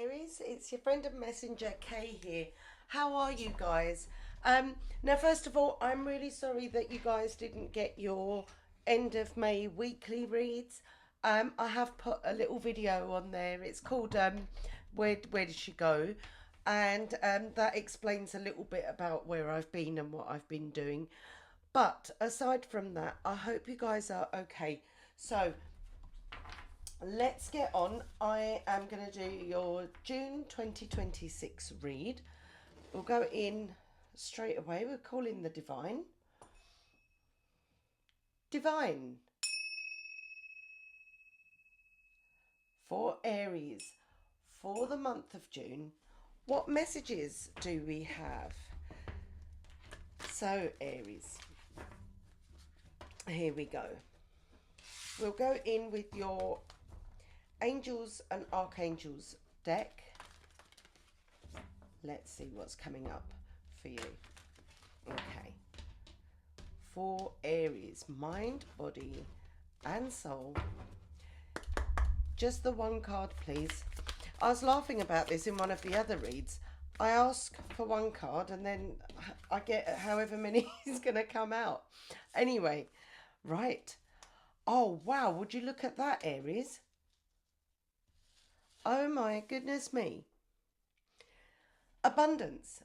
Aries, it's your friend and messenger Kay here. How are you guys? Now, first of all, I'm really sorry that you guys didn't get your end of May weekly reads. I have put a little video on there. It's called Where Did She Go? And that explains a little bit about where I've been and what I've been doing. But aside from that, I hope you guys are okay. So let's get on. I am going to do your June 2026 read. We'll go in straight away. We'll call in the divine. Divine for Aries for the month of June. What messages do we have? So, Aries, here we go. We'll go in with your Angels and Archangels deck. Let's see what's coming up for you. Okay. For Aries, mind, body, and soul. Just the one card, please. I was laughing about this in one of the other reads. I ask for one card and then I get however many is going to come out. Anyway, right. Oh, wow. Would you look at that, Aries? Oh, my goodness me. Abundance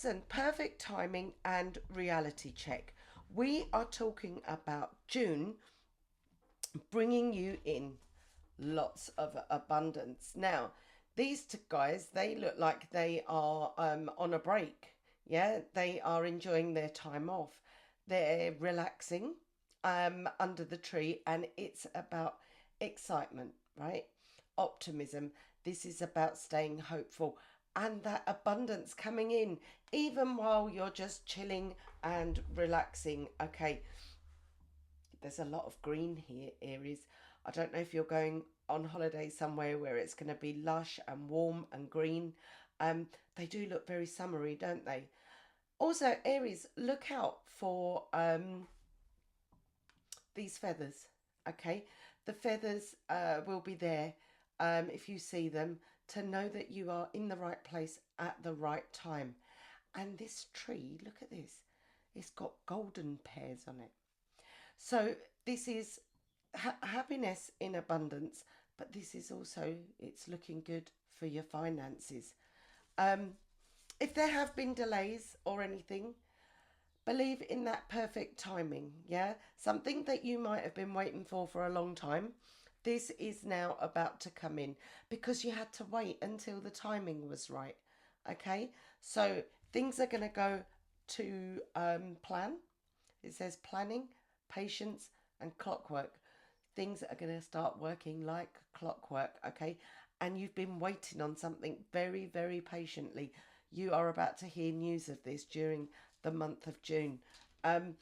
and perfect timing and reality check. We are talking about June bringing you in lots of abundance. Now, these two guys, they look like they are on a break. Yeah, they are enjoying their time off. They're relaxing under the tree, and it's about excitement, right? Optimism. This is about staying hopeful and that abundance coming in even while you're just chilling and relaxing. Okay, there's a lot of green here, Aries. I don't know if you're going on holiday somewhere where it's going to be lush and warm and green. They do look very summery, don't they? Also, Aries, look out for these feathers. Okay, the feathers will be there if you see them, to know that you are in the right place at the right time. And this tree, look at this, it's got golden pears on it. So this is happiness in abundance, but this is also, it's looking good for your finances. If there have been delays or anything, believe in that perfect timing. Yeah, something that you might have been waiting for a long time, this is now about to come in because you had to wait until the timing was right. Okay, so things are going to go to plan. It says planning, patience, and clockwork. Things are going to start working like clockwork. Okay, and you've been waiting on something very, very patiently. You are about to hear news of this during the month of June. And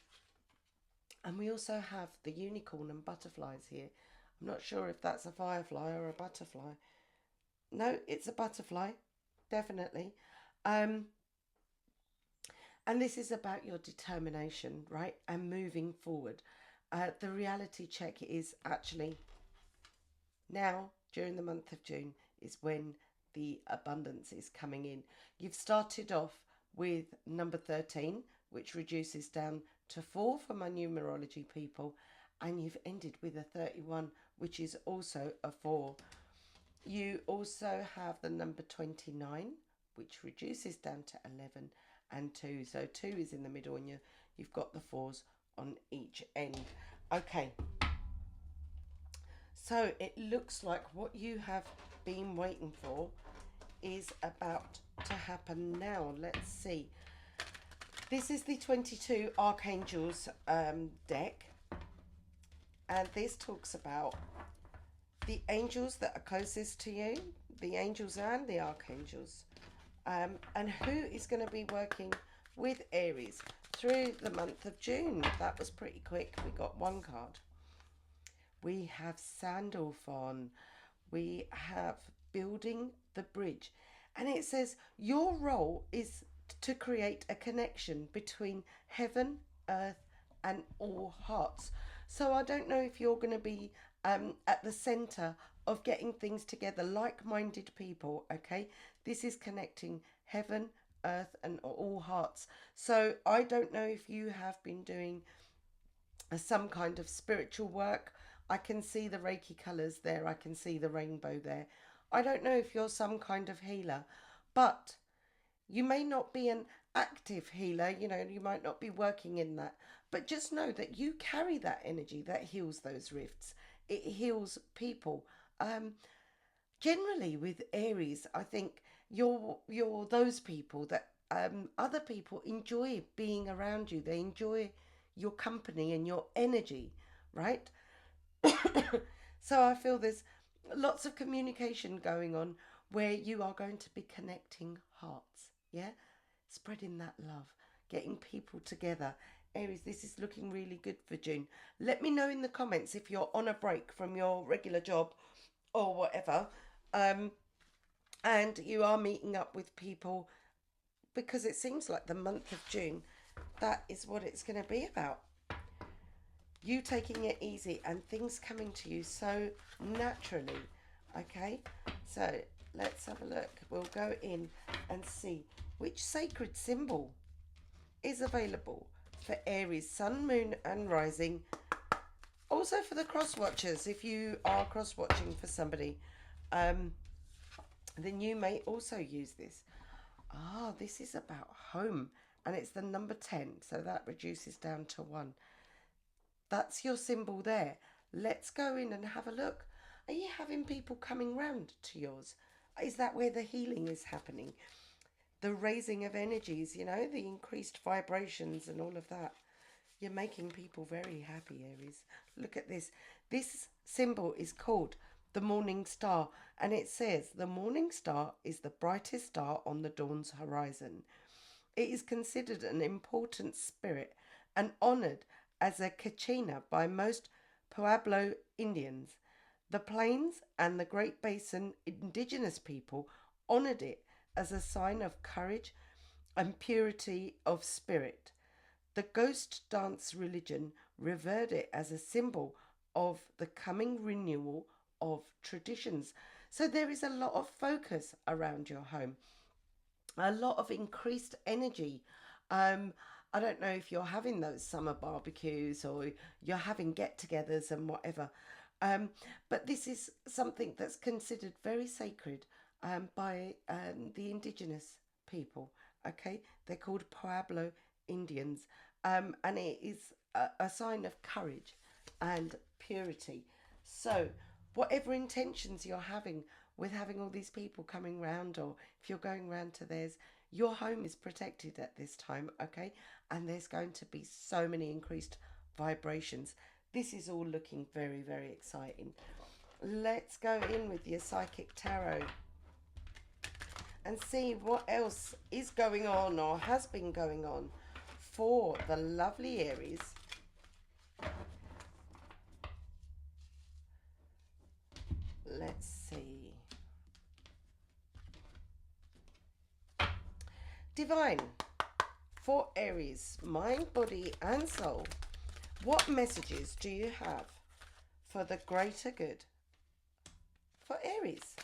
we also have the unicorn and butterflies here. I'm not sure if that's a firefly or a butterfly. No, it's a butterfly, definitely. And this is about your determination, right? And moving forward. The reality check is actually now, during the month of June, is when the abundance is coming in. You've started off with number 13, which reduces down to 4 for my numerology people, and you've ended with a 31, which is also a 4. You also have the number 29, which reduces down to 11 and 2. So 2 is in the middle, and you've got the 4s on each end. Okay. So it looks like what you have been waiting for is about to happen now. Let's see. This is the 22 Archangels deck. And this talks about the angels that are closest to you, the angels and the archangels, and who is going to be working with Aries through the month of June. That was pretty quick. We got one card. We have Sandalphon. We have building the bridge. And it says your role is to create a connection between heaven, earth, and all hearts. So I don't know if you're going to be at the center of getting things together, like-minded people. Okay, this is connecting heaven, earth, and all hearts. So I don't know if you have been doing some kind of spiritual work. I can see the Reiki colors there. I can see the rainbow there. I don't know if you're some kind of healer, but you may not be an active healer, you might not be working in that, but just know that you carry that energy that heals those rifts. It heals people. Um, Generally, with Aries, I think you're those people that other people enjoy being around you. They enjoy your company and your energy, right? So I feel there's lots of communication going on where you are going to be connecting hearts, yeah? Spreading that love, getting people together. Aries, this is looking really good for June. Let me know in the comments if you're on a break from your regular job or whatever, um, and you are meeting up with people, because it seems like the month of June, that is what it's going to be about. You taking it easy and things coming to you so naturally. Okay, so let's have a look. We'll go in and see which sacred symbol is available for Aries, Sun, Moon, and Rising. Also for the cross watchers, if you are cross watching for somebody, um, then you may also use this. Ah, this is about home, and it's the number 10, so that reduces down to 1. That's your symbol there. Let's go in and have a look. Are you having people coming round to yours? Is that where the healing is happening? The raising of energies, the increased vibrations and all of that. You're making people very happy, Aries. Look at this. This symbol is called the morning star, and it says the morning star is the brightest star on the dawn's horizon. It is considered an important spirit and honored as a kachina by most Pueblo Indians. The Plains and the Great Basin indigenous people honored it as a sign of courage and purity of spirit. The ghost dance religion revered it as a symbol of the coming renewal of traditions. So there is a lot of focus around your home, a lot of increased energy. I don't know if you're having those summer barbecues or you're having get-togethers and whatever, but this is something that's considered very sacred by the indigenous people. Okay, they're called Pueblo Indians, and it is a sign of courage and purity. So, whatever intentions you're having with having all these people coming round, or if you're going round to theirs, your home is protected at this time, okay? And there's going to be so many increased vibrations. This is all looking very, very exciting. Let's go in with your psychic tarot and see what else is going on or has been going on for the lovely Aries. Let's see. Divine, for Aries, mind, body, and soul. What messages do you have for the greater good for Aries?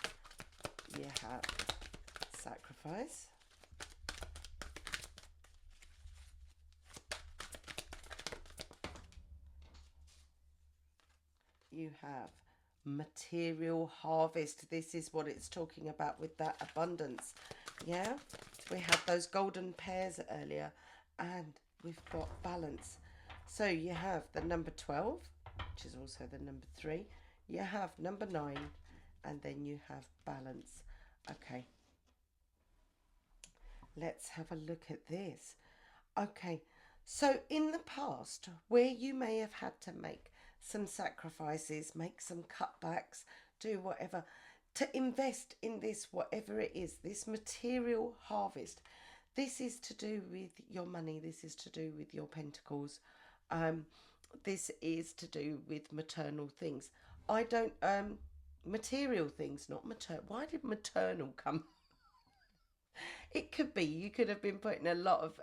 You have sacrifice. You have material harvest. This is what it's talking about with that abundance. Yeah, we had those golden pairs earlier, and we've got balance. So you have the number 12, which is also the number 3. You have number 9, and then you have balance. Okay, let's have a look at this. Okay, so in the past, where you may have had to make some sacrifices, make some cutbacks, do whatever, to invest in this, whatever it is, this material harvest. This is to do with your money. This is to do with your pentacles. This is to do with maternal things. I don't, material things, not maternal. Why did maternal come? It could be. You could have been putting a lot of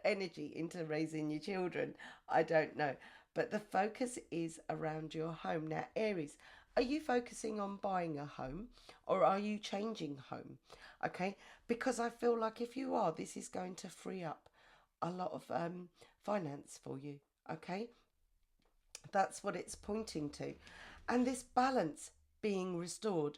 energy into raising your children. I don't know. but the focus is around your home. Now, Aries, are you focusing on buying a home or are you changing home? Okay, because I feel like if you are, this is going to free up a lot of finance for you. Okay, that's what it's pointing to. And this balance being restored,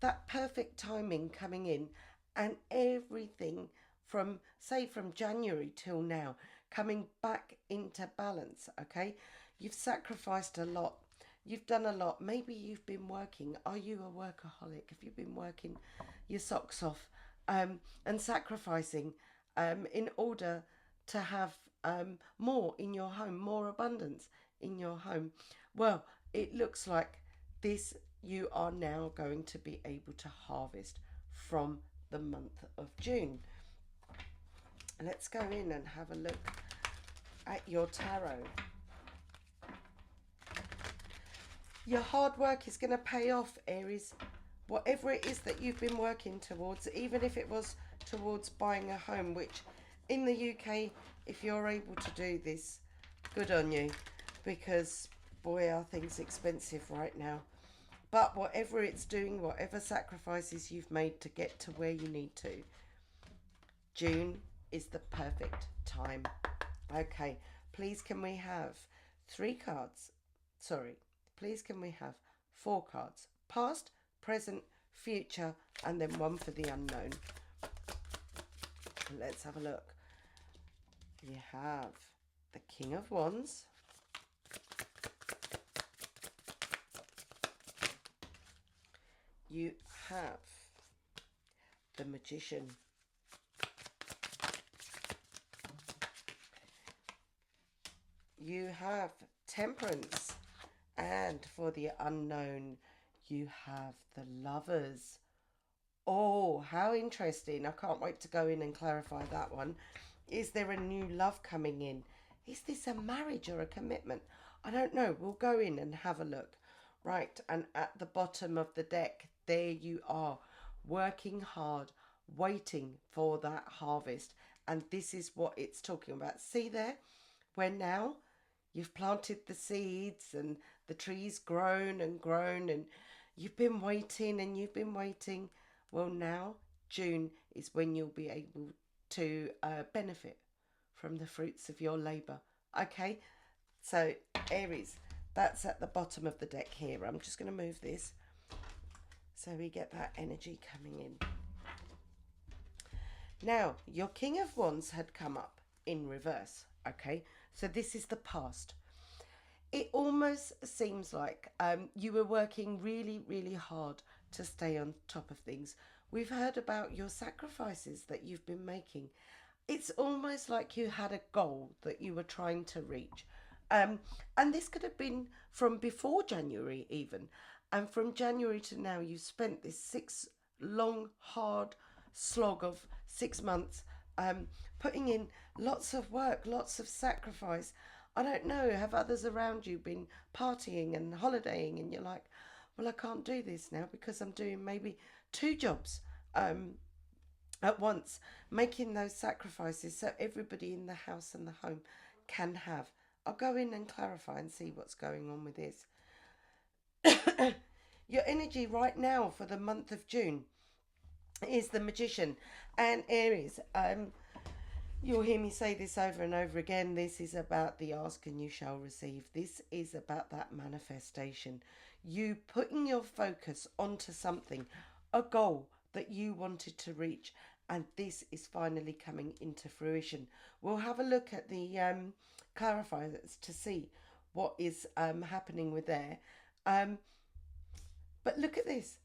that perfect timing coming in, and everything from, say, from January till now, coming back into balance. Okay, you've sacrificed a lot. You've done a lot. Maybe you've been working. Are you a workaholic? Have you been working your socks off and sacrificing in order to have more in your home, more abundance in your home? Well, it looks like this you are now going to be able to harvest from the month of June. Let's go in and have a look at your tarot. Your hard work is going to pay off, Aries. Whatever it is that you've been working towards, even if it was towards buying a home, which in the UK, if you're able to do this, good on you, because boy, are things expensive right now. But whatever it's doing, whatever sacrifices you've made to get to where you need to, June is the perfect time. Okay, please can we have 3 cards? Sorry, please can we have 4 cards? Past, present, future, and then one for the unknown. Let's have a look. You have the King of Wands. You have the Magician. You have Temperance. And for the unknown, you have the Lovers. Oh, how interesting. I can't wait to go in and clarify that one. Is there a new love coming in? Is this a marriage or a commitment? I don't know. We'll go in and have a look. Right, and at the bottom of the deck, there you are, working hard, waiting for that harvest. And this is what it's talking about. See there? Where now you've planted the seeds and the tree's grown and you've been waiting and you've been waiting. Well, now June is when you'll be able to benefit from the fruits of your labour. Okay, so Aries, that's at the bottom of the deck here. I'm just going to move this so we get that energy coming in. Now, your King of Wands had come up in reverse. Okay, so this is the past. It almost seems like you were working really, really hard to stay on top of things. We've heard about your sacrifices that you've been making. It's almost like you had a goal that you were trying to reach. And this could have been from before January even. And from January to now, you spent this 6 long, hard slog of 6 months putting in lots of work, lots of sacrifice. I don't know, have others around you been partying and holidaying and you're like, well, I can't do this now because I'm doing maybe 2 jobs at once, making those sacrifices so everybody in the house and the home can have. I'll go in and clarify and see what's going on with this. Your energy right now for the month of June is the Magician. And Aries, you'll hear me say this over and over again. This is about the ask and you shall receive. This is about that manifestation. You putting your focus onto something, a goal that you wanted to reach. And this is finally coming into fruition. We'll have a look at the clarifiers to see what is happening with there. But look at this.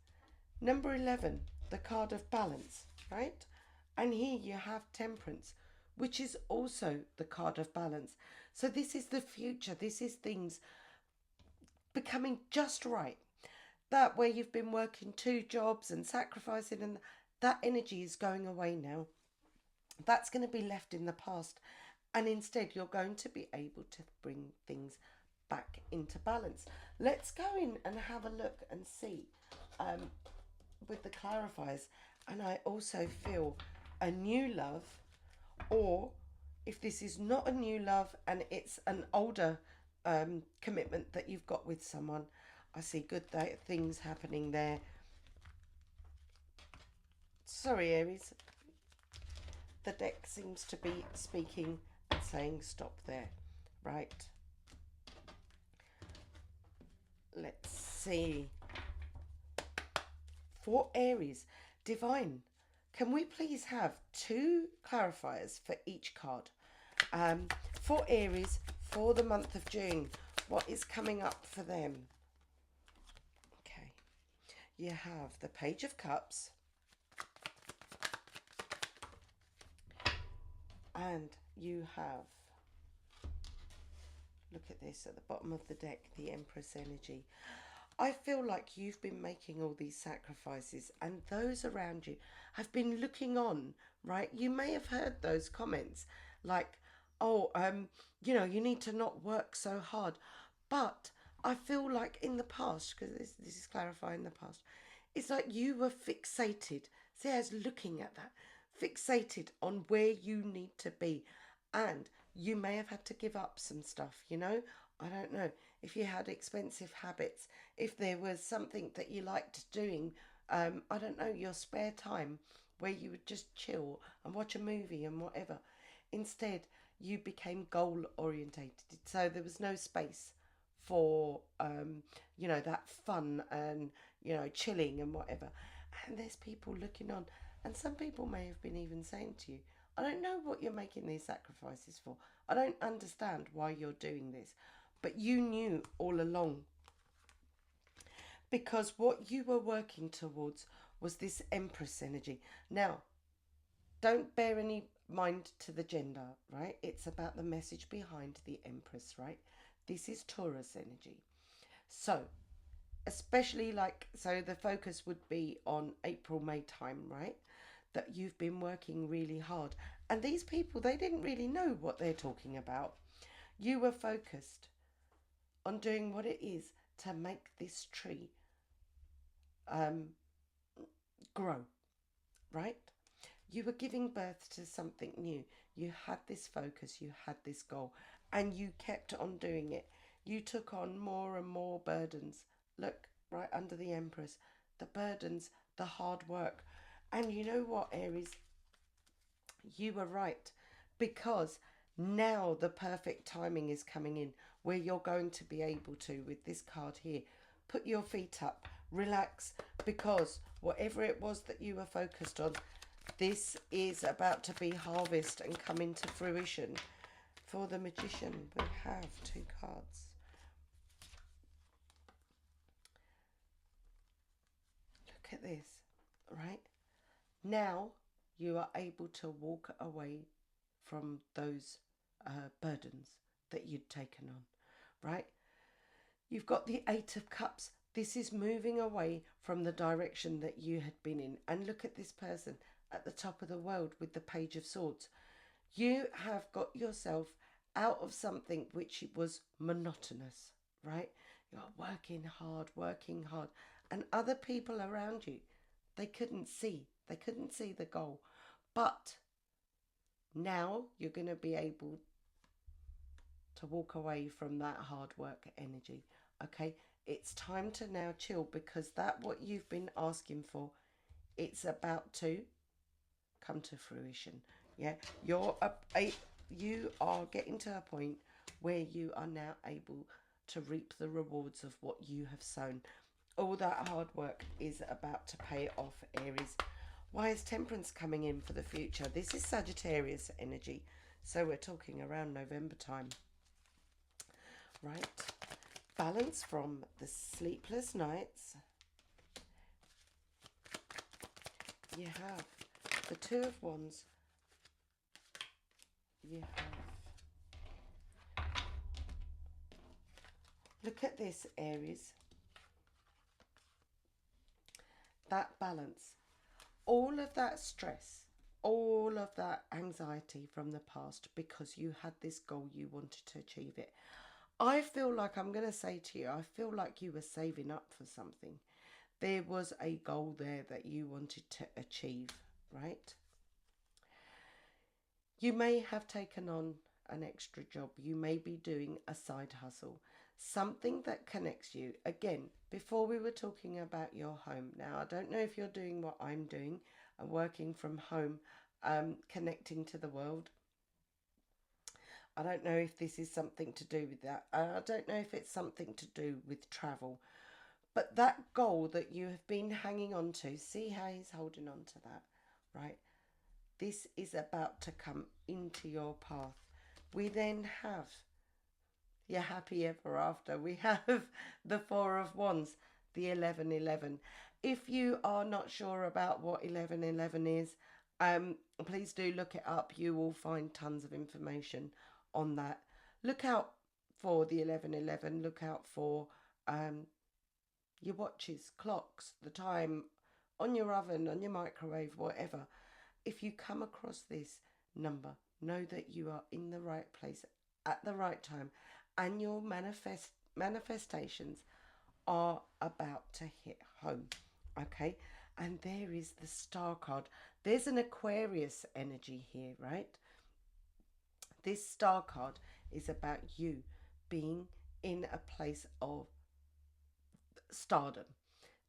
Number 11, the card of balance, right? And here you have Temperance, which is also the card of balance. So this is the future. This is things becoming just right. That where you've been working 2 jobs and sacrificing, and that energy is going away now. That's going to be left in the past. And instead, you're going to be able to bring things back into balance. Let's go in and have a look and see with the clarifiers. And I also feel a new love, or if this is not a new love and it's an older commitment that you've got with someone. I see good things happening there. Sorry, Aries. The deck seems to be speaking and saying stop there. Right. Let's see. For Aries, Divine, can we please have 2 clarifiers for each card? For Aries, for the month of June, what is coming up for them? Okay. You have the Page of Cups. And you have, look at this at the bottom of the deck, the Empress energy. I feel like you've been making all these sacrifices and those around you have been looking on, right? You may have heard those comments like, oh, you need to not work so hard. But I feel like in the past, because this is clarifying the past, it's like you were fixated. See, I was looking at that, fixated on where you need to be. And you may have had to give up some stuff, I don't know. If you had expensive habits, if there was something that you liked doing, I don't know, your spare time where you would just chill and watch a movie and whatever. Instead, you became goal orientated. So there was no space for, that fun and, chilling and whatever. And there's people looking on. And some people may have been even saying to you, I don't know what you're making these sacrifices for. I don't understand why you're doing this. But you knew all along. Because what you were working towards was this Empress energy. Now, don't bear any mind to the gender, right? It's about the message behind the Empress, right? This is Taurus energy. So, especially so the focus would be on April, May time, right? That you've been working really hard. And these people, they didn't really know what they're talking about. You were focused on doing what it is to make this tree grow, right? You were giving birth to something new. You had this focus, you had this goal, and you kept on doing it. You took on more and more burdens. Look, right under the Empress, the burdens, the hard work. And you know what, Aries? You were right, because now the perfect timing is coming in where you're going to be able to, with this card here, put your feet up, relax, because whatever it was that you were focused on, this is about to be harvest and come into fruition. For the Magician, we have 2 cards. Look at this, right? Now you are able to walk away from those burdens that you'd taken on, right? You've got the 8 of Cups. This is moving away from the direction that you had been in. And look at this person at the top of the world with the Page of Swords. You have got yourself out of something which was monotonous, right? You're working hard. And other people around you, they couldn't see the goal. But now you're going to be able to walk away from that hard work energy. Okay, it's time to now chill, because that what you've been asking for, it's about to come to fruition. Yeah, you are getting to a point where you are now able to reap the rewards of what you have sown. All that hard work is about to pay off, Aries. Why is Temperance coming in for the future? This is Sagittarius energy, so we're talking around November time. Right, Balance from the Sleepless Nights. You have the 2 of Wands. You have, look at this, Aries. That balance, all of that stress, all of that anxiety from the past, because you had this goal, you wanted to achieve it. I feel like, I'm going to say to you, I feel like you were saving up for something. There was a goal there that you wanted to achieve, right? You may have taken on an extra job. You may be doing a side hustle, something that connects you. Again, before we were talking about your home. Now, I don't know if you're doing what I'm doing and working from home, connecting to the world. I don't know if this is something to do with that. I don't know if it's something to do with travel. But that goal that you have been hanging on to, see how he's holding on to that, right? This is about to come into your path. We then have your happy ever after. We have the Four of Wands, the 1111. If you are not sure about what 1111 is, please do look it up. You will find tons of information on that. Look out for the 1111. Look out for your watches, clocks, the time on your oven, on your microwave, whatever. If you come across this number, know that you are in the right place at the right time, and your manifestations are about to hit home. Okay, and there is the Star card. There's an Aquarius energy here, right? This Star card is about you being in a place of stardom.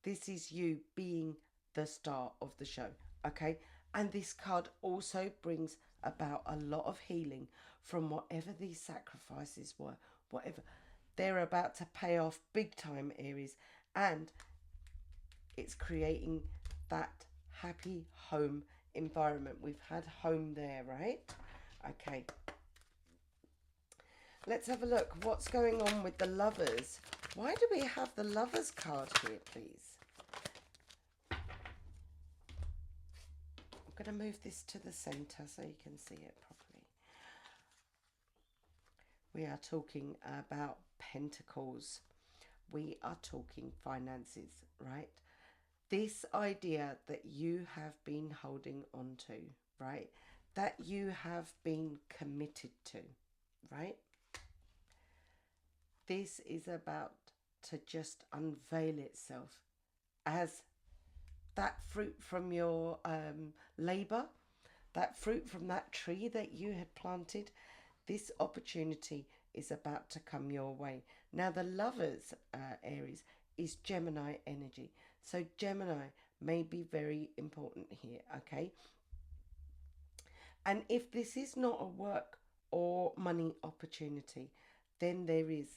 This is you being the star of the show, okay? And this card also brings about a lot of healing from whatever these sacrifices were, whatever. They're about to pay off big time, Aries, and it's creating that happy home environment. We've had home there, right? Okay. Let's have a look. What's going on with the Lovers? Why do we have the Lovers card here, please? I'm going to move this to the centre so you can see it properly. We are talking about Pentacles. We are talking finances, right? This idea that you have been holding on to, right? That you have been committed to, right? This is about to just unveil itself as that fruit from your labour, that fruit from that tree that you had planted. This opportunity is about to come your way. Now, the Lovers, Aries, is Gemini energy. So Gemini may be very important here, okay? And if this is not a work or money opportunity, then there is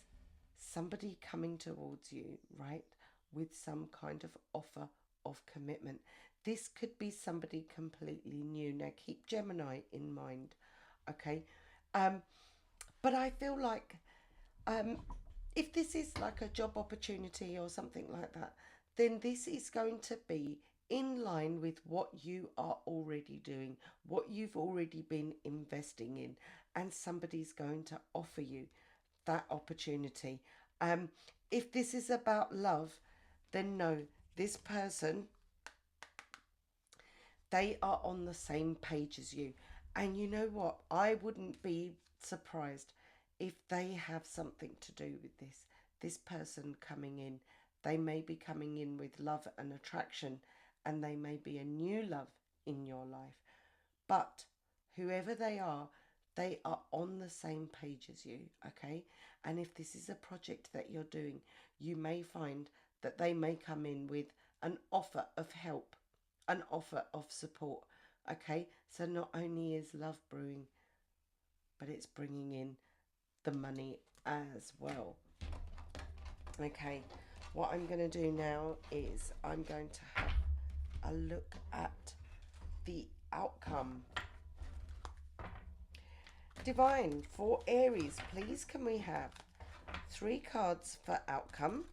somebody coming towards you, right, with some kind of offer of commitment. This could be somebody completely new. Now, keep Gemini in mind, okay? But I feel like if this is like a job opportunity or something like that, then this is going to be in line with what you are already doing, what you've already been investing in, and somebody's going to offer you that opportunity. If this is about love, then no, this person, they are on the same page as you. And you know what? I wouldn't be surprised if they have something to do with this. This person coming in, they may be coming in with love and attraction, and they may be a new love in your life. But whoever they are on the same page as you, okay? And if this is a project that you're doing, you may find that they may come in with an offer of help, an offer of support, okay? So not only is love brewing, but it's bringing in the money as well. Okay, what I'm going to do now is I'm going to have a look at the outcome. Divine, for Aries, please can we have 3 cards for outcome,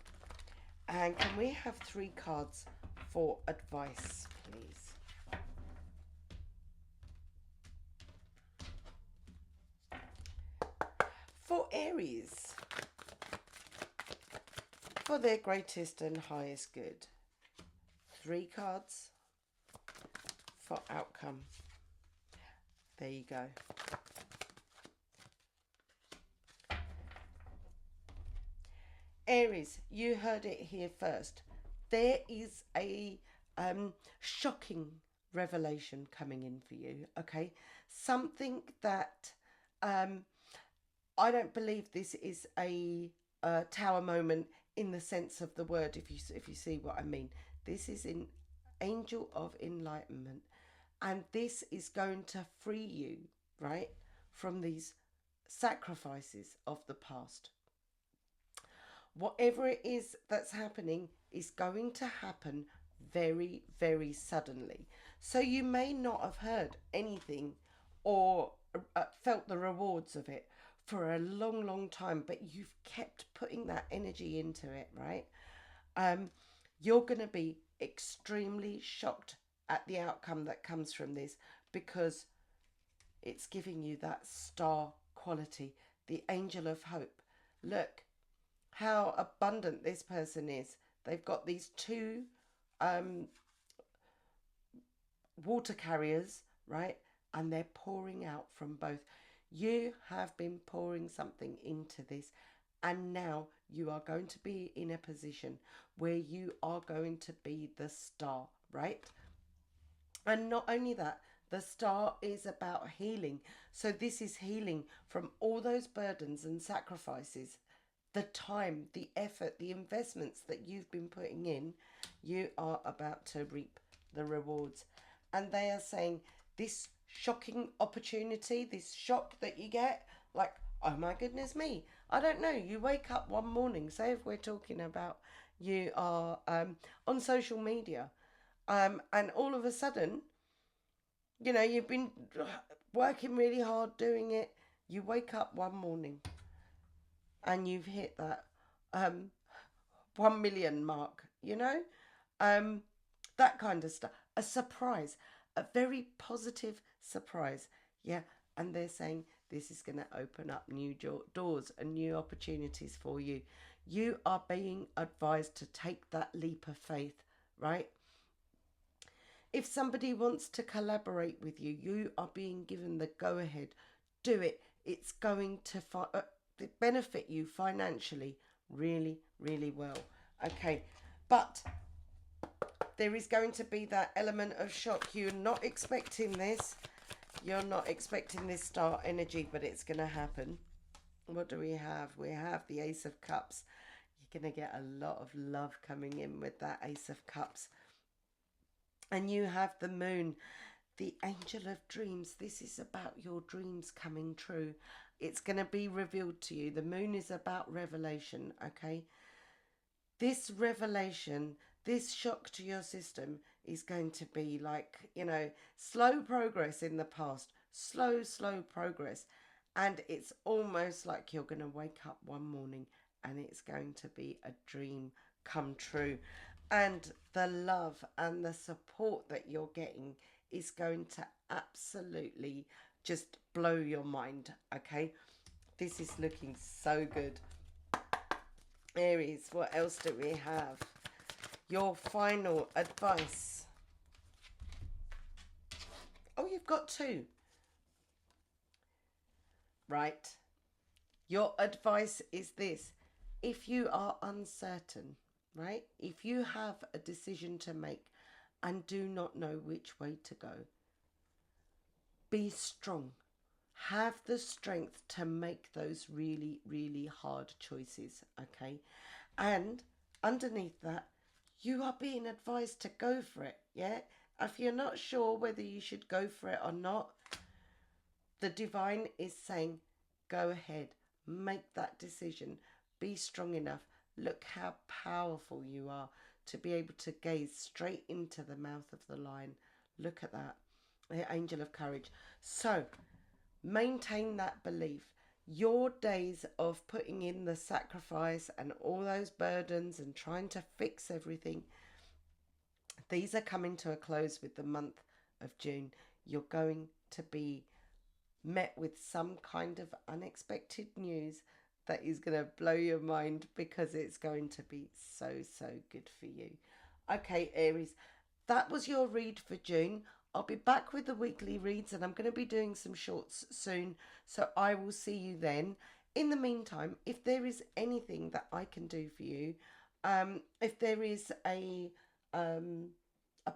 and can we have 3 cards for advice, please? For Aries, for their greatest and highest good, 3 cards for outcome. There you go. Aries, you heard it here first. There is a shocking revelation coming in for you, okay? Something that I don't believe this is a tower moment in the sense of the word. If you see what I mean, this is an angel of enlightenment, and this is going to free you, right, from these sacrifices of the past. Whatever it is that's happening is going to happen very, very suddenly. So you may not have heard anything or felt the rewards of it for a long, long time, but you've kept putting that energy into it, right? Um, you're going to be extremely shocked at the outcome that comes from this, because it's giving you that star quality, the angel of hope. Look how abundant this person is. They've got these two um, water carriers, right? And they're pouring out from both. You have been pouring something into this, and now you are going to be in a position where you are going to be the star, right? And not only that, the star is about healing. So this is healing from all those burdens and sacrifices, the time, the effort, the investments that you've been putting in. You are about to reap the rewards. And they are saying this shocking opportunity, this shock that you get, like, oh my goodness me, I don't know. You wake up one morning, say if we're talking about you are on social media, and all of a sudden, you've been working really hard doing it. You wake up one morning and you've hit that um, 1 million mark, um, that kind of stuff. A surprise, a very positive surprise. Yeah. And they're saying this is going to open up new doors and new opportunities for you. You are being advised to take that leap of faith, right? If somebody wants to collaborate with you, you are being given the go ahead. Do it. It's going to benefit you financially really, really well. Okay. But there is going to be that element of shock. You're not expecting this. You're not expecting this star energy, but it's going to happen. What do we have? We have the Ace of Cups. You're going to get a lot of love coming in with that Ace of Cups. And you have the Moon, the Angel of Dreams. This is about your dreams coming true. It's going to be revealed to you. The Moon is about revelation, okay? This revelation, this shock to your system is going to be like, slow progress in the past. Slow, slow progress. And it's almost like you're going to wake up one morning and it's going to be a dream come true. And the love and the support that you're getting is going to absolutely just blow your mind, okay? This is looking so good. Aries, what else do we have? Your final advice. Oh, you've got two. Right. Your advice is this. If you are uncertain, right? If you have a decision to make and do not know which way to go, be strong. Have the strength to make those really, really hard choices, okay? And underneath that, you are being advised to go for it, yeah? If you're not sure whether you should go for it or not, the divine is saying, go ahead, make that decision, be strong enough. Look how powerful you are to be able to gaze straight into the mouth of the lion. Look at that, the angel of courage. So maintain that belief. Your days of putting in the sacrifice and all those burdens and trying to fix everything, these are coming to a close with the month of June. You're going to be met with some kind of unexpected news that is going to blow your mind, because it's going to be so, so good for you. Okay, Aries, that was your read for June. I'll be back with the weekly reads, and I'm going to be doing some shorts soon, so I will see you then. In the meantime, if there is anything that I can do for you, if there is a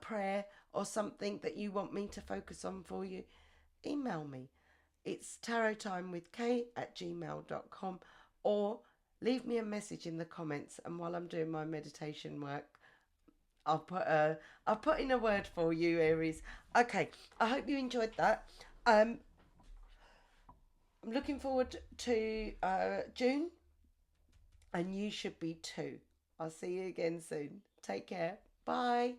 prayer or something that you want me to focus on for you, email me. It's tarottimewithk@gmail.com, or leave me a message in the comments, and while I'm doing my meditation work, I'll put in a word for you, Aries. Okay, I hope you enjoyed that. I'm looking forward to June, and you should be too. I'll see you again soon. Take care. Bye.